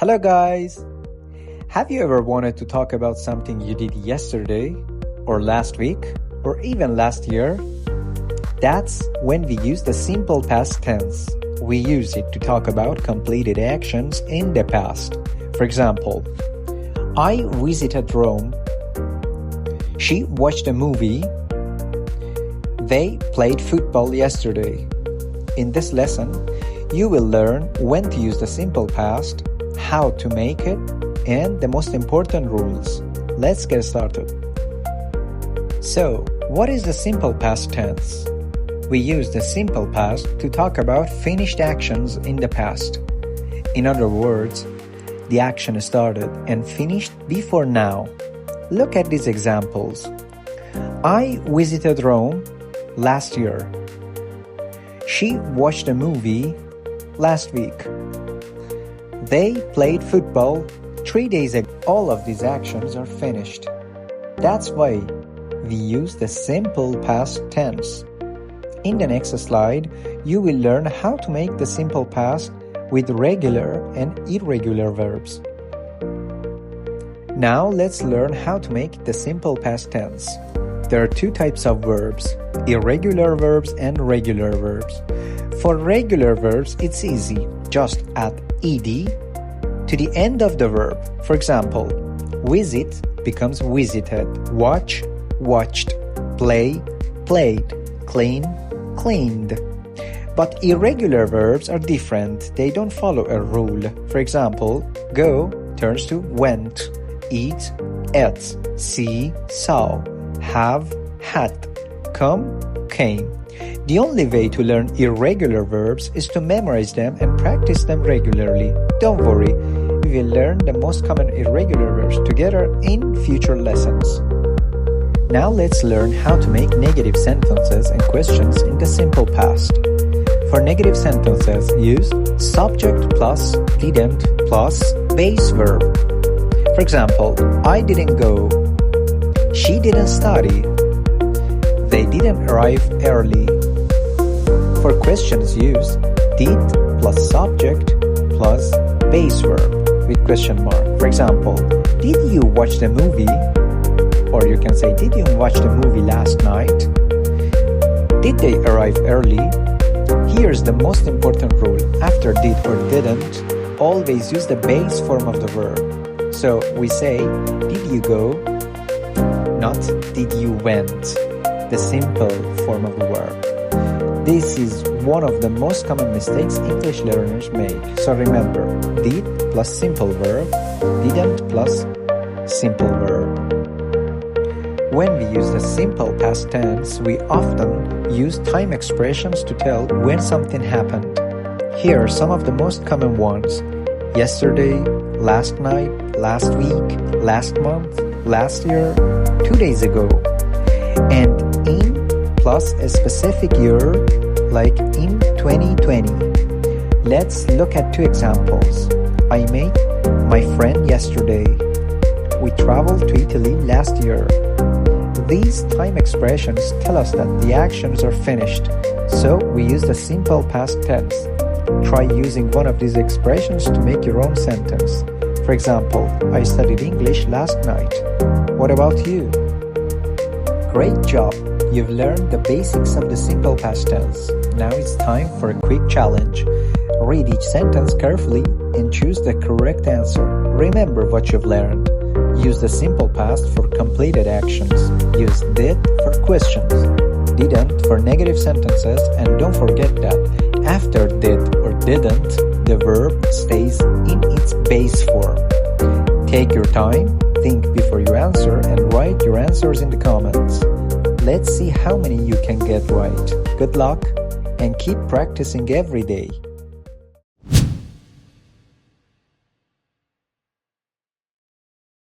Hello guys! Have you ever wanted to talk about something you did yesterday, or last week, or even last year? That's when we use the simple past tense. We use it to talk about completed actions in the past. For example, I visited Rome. She watched a movie. They played football yesterday. In this lesson, you will learn when to use the simple past, how to make it, and the most important rules. Let's get started. So, what is the simple past tense? We use the simple past to talk about finished actions in the past. In other words, the action started and finished before now. Look at these examples. I visited Rome last year. She watched a movie last week. They played football 3 days ago. All of these actions are finished. That's why we use the simple past tense. In the next slide, you will learn how to make the simple past with regular and irregular verbs. Now let's learn how to make the simple past tense. There are two types of verbs, irregular verbs and regular verbs. For regular verbs, it's easy. Just add ed to the end of the verb. For example, visit becomes visited, watch, watched, play, played, clean, cleaned. But irregular verbs are different. They don't follow a rule. For example, go turns to went, eat, ate, see, saw, have, had, come, came. The only way to learn irregular verbs is to memorize them and practice them regularly. Don't worry, we will learn the most common irregular verbs together in future lessons. Now let's learn how to make negative sentences and questions in the simple past. For negative sentences, use subject plus didn't plus base verb. For example, I didn't go. She didn't study. They didn't arrive early. For questions, use did plus subject plus base verb with question mark. For example, did you watch the movie? Or you can say, did you watch the movie last night? Did they arrive early? Here's the most important rule. After did or didn't, always use the base form of the verb. So we say, did you go? Not did you went, the simple form of the verb. This is one of the most common mistakes English learners make. So remember, did plus simple verb, didn't plus simple verb. When we use the simple past tense, we often use time expressions to tell when something happened. Here are some of the most common ones: yesterday, last night, last week, last month, last year, 2 days ago. And in plus a specific year, like in 2020. Let's look at two examples. I met my friend yesterday. We traveled to Italy last year. These time expressions tell us that the actions are finished, so we use the simple past tense. Try using one of these expressions to make your own sentence. For example, I studied English last night. What about you? Great job! You've learned the basics of the simple past tense. Now it's time for a quick challenge. Read each sentence carefully and choose the correct answer. Remember what you've learned. Use the simple past for completed actions. Use did for questions, didn't for negative sentences, and don't forget that after did or didn't, the verb stays in its base form. Take your time, think before you answer, and write your answers in the comments. Let's see how many you can get right. Good luck and keep practicing every day.